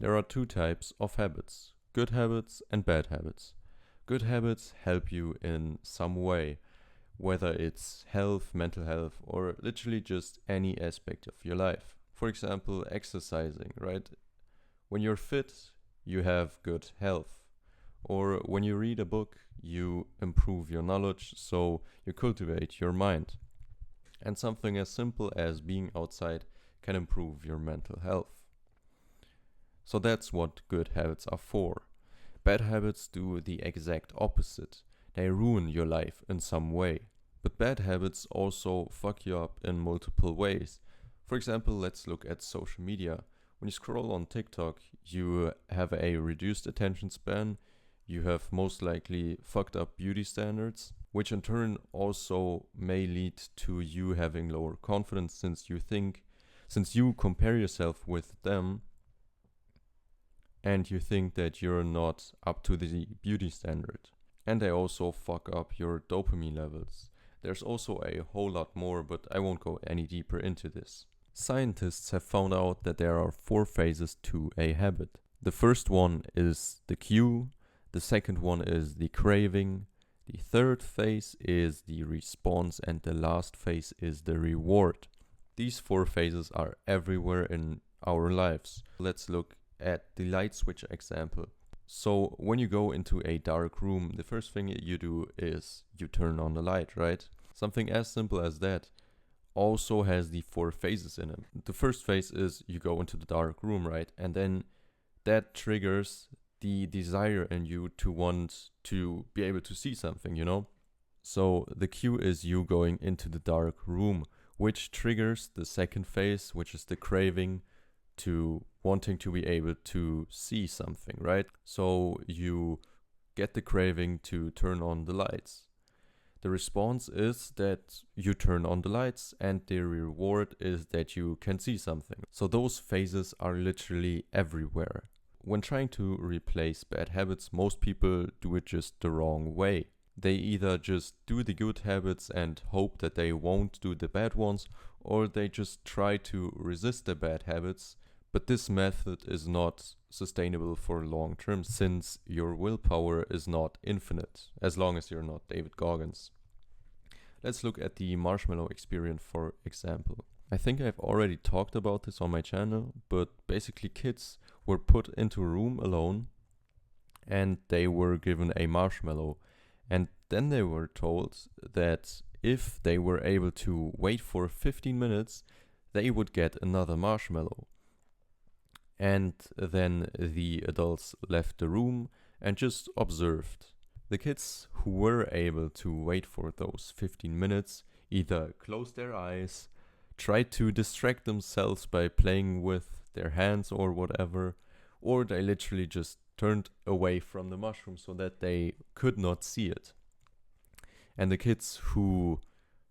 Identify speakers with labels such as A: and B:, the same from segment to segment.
A: There are two types of habits: good habits and bad habits. Good habits help you in some way, whether it's health, mental health, or literally just any aspect of your life. For example, exercising, right? When you're fit, you have good health. Or when you read a book, you improve your knowledge, so you cultivate your mind. And something as simple as being outside can improve your mental health. So that's what good habits are for. Bad habits do the exact opposite. They ruin your life in some way. But bad habits also fuck you up in multiple ways. For example, let's look at social media. When you scroll on TikTok, you have a reduced attention span, you have most likely fucked up beauty standards, which in turn also may lead to you having lower confidence since you compare yourself with them and you think that you're not up to the beauty standard. And they also fuck up your dopamine levels. There's also a whole lot more, but I won't go any deeper into this. Scientists have found out that there are 4 phases to a habit. The first one is the cue, the second one is the craving, the third phase is the response, and the last phase is the reward. These 4 phases are everywhere in our lives. Let's look at the light switch example. So when you go into a dark room, the first thing you do is you turn on the light, right? Something as simple as that also has the 4 phases in it. The first phase is you go into the dark room, right? And then that triggers the desire in you to want to be able to see something, you know? So the cue is you going into the dark room, which triggers the second phase, which is the craving to wanting to be able to see something, right? So you get the craving to turn on the lights. The response is that you turn on the lights, and the reward is that you can see something. So those phases are literally everywhere. When trying to replace bad habits, most people do it just the wrong way. They either just do the good habits and hope that they won't do the bad ones, or they just try to resist the bad habits. But this method is not sustainable for long term, since your willpower is not infinite, as long as you're not David Goggins. Let's look at the marshmallow experiment, for example. I think I've already talked about this on my channel, but basically kids were put into a room alone and they were given a marshmallow. And then they were told that if they were able to wait for 15 minutes, they would get another marshmallow. And then the adults left the room and just observed. The kids who were able to wait for those 15 minutes either closed their eyes, tried to distract themselves by playing with their hands or whatever, or they literally just turned away from the mushroom so that they could not see it. And the kids who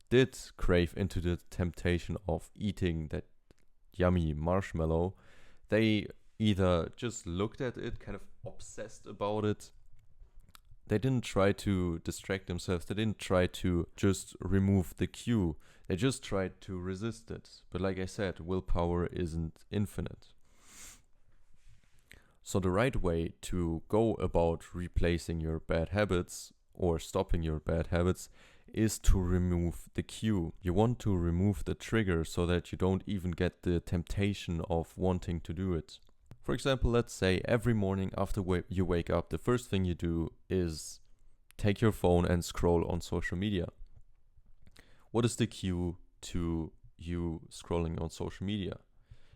A: did crave into the temptation of eating that yummy marshmallow, they either just looked at it, kind of obsessed about it. They didn't try to distract themselves. They didn't try to just remove the cue. They just tried to resist it. But like I said, willpower isn't infinite. So the right way to go about replacing your bad habits or stopping your bad habits is to remove the cue. You want to remove the trigger so that you don't even get the temptation of wanting to do it. For example, let's say every morning after you wake up, the first thing you do is take your phone and scroll on social media. What is the cue to you scrolling on social media?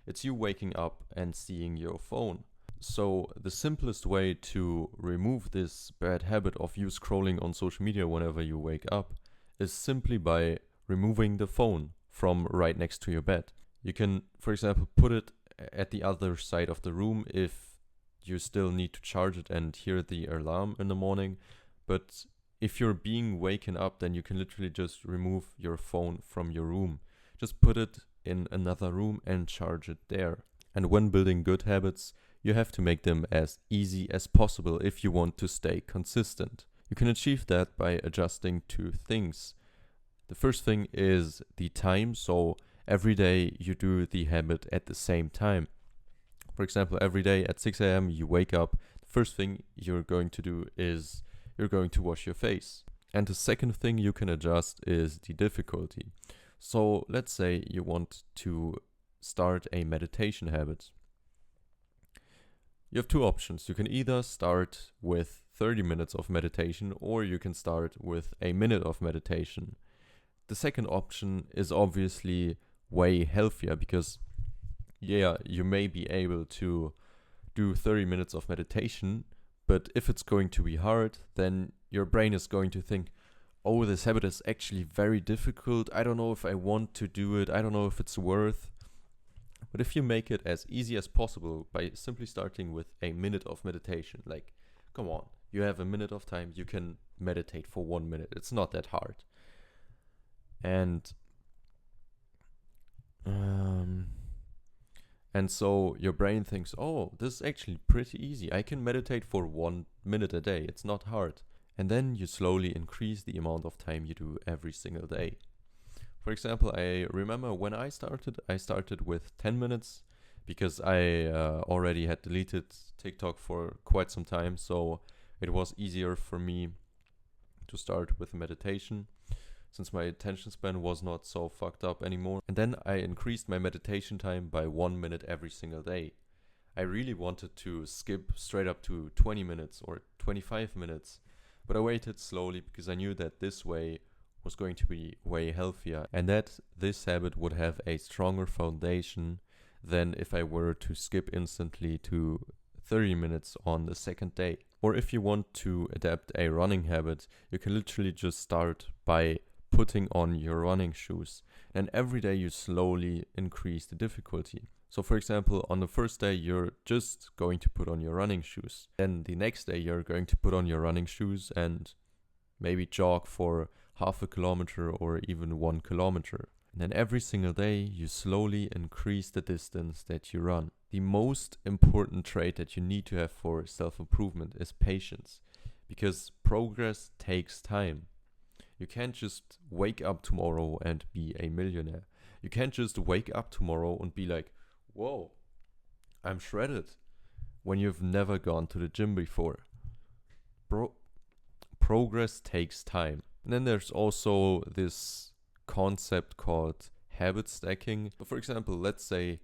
A: It's you waking up and seeing your phone. So the simplest way to remove this bad habit of you scrolling on social media whenever you wake up is simply by removing the phone from right next to your bed. You can, for example, put it at the other side of the room if you still need to charge it and hear the alarm in the morning. But if you're being waken up, then you can literally just remove your phone from your room. Just put it in another room and charge it there. And when building good habits, you have to make them as easy as possible if you want to stay consistent. You can achieve that by adjusting 2 things. The first thing is the time, so every day you do the habit at the same time. For example, every day at 6 a.m. you wake up, the first thing you're going to do is you're going to wash your face. And the second thing you can adjust is the difficulty. So let's say you want to start a meditation habit. You have two options. You can either start with 30 minutes of meditation, or you can start with a minute of meditation. The second option is obviously way healthier because, yeah, you may be able to do 30 minutes of meditation, but if it's going to be hard, then your brain is going to think, oh, this habit is actually very difficult. I don't know if I want to do it. I don't know if it's worth. But if you make it as easy as possible by simply starting with a minute of meditation, like, come on, you have a minute of time, you can meditate for 1 minute. It's not that hard. And so your brain thinks, oh, this is actually pretty easy. I can meditate for 1 minute a day. It's not hard. And then you slowly increase the amount of time you do every single day. For example, I remember when I started with 10 minutes because I already had deleted TikTok for quite some time. So it was easier for me to start with meditation since my attention span was not so fucked up anymore. And then I increased my meditation time by 1 minute every single day. I really wanted to skip straight up to 20 minutes or 25 minutes, but I waited slowly because I knew that this way was going to be way healthier and that this habit would have a stronger foundation than if I were to skip instantly to 30 minutes on the second day. Or if you want to adapt a running habit, you can literally just start by putting on your running shoes, and every day you slowly increase the difficulty. So for example, on the first day you're just going to put on your running shoes. Then the next day you're going to put on your running shoes and maybe jog for half a kilometer or even 1 kilometer. And then every single day you slowly increase the distance that you run. The most important trait that you need to have for self-improvement is patience, because progress takes time. You can't just wake up tomorrow and be a millionaire. You can't just wake up tomorrow and be like, whoa, I'm shredded, when you've never gone to the gym before. Progress takes time. And then there's also this concept called habit stacking. So for example, let's say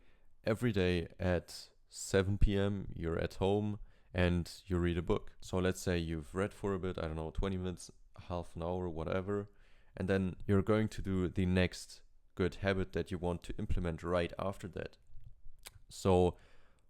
A: every day at 7 p.m. you're at home and you read a book. So let's say you've read for a bit, I don't know, 20 minutes, half an hour, whatever. And then you're going to do the next good habit that you want to implement right after that. So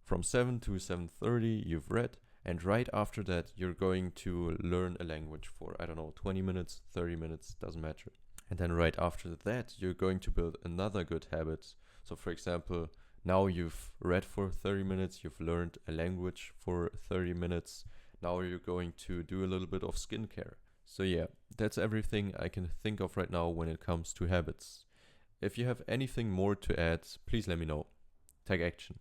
A: from 7 to 7:30 you've read, and right after that you're going to learn a language for, I don't know, 20 minutes, 30 minutes, doesn't matter. And then right after that you're going to build another good habit. So for example, now you've read for 30 minutes, you've learned a language for 30 minutes. Now you're going to do a little bit of skincare. So yeah, that's everything I can think of right now when it comes to habits. If you have anything more to add, please let me know. Take action.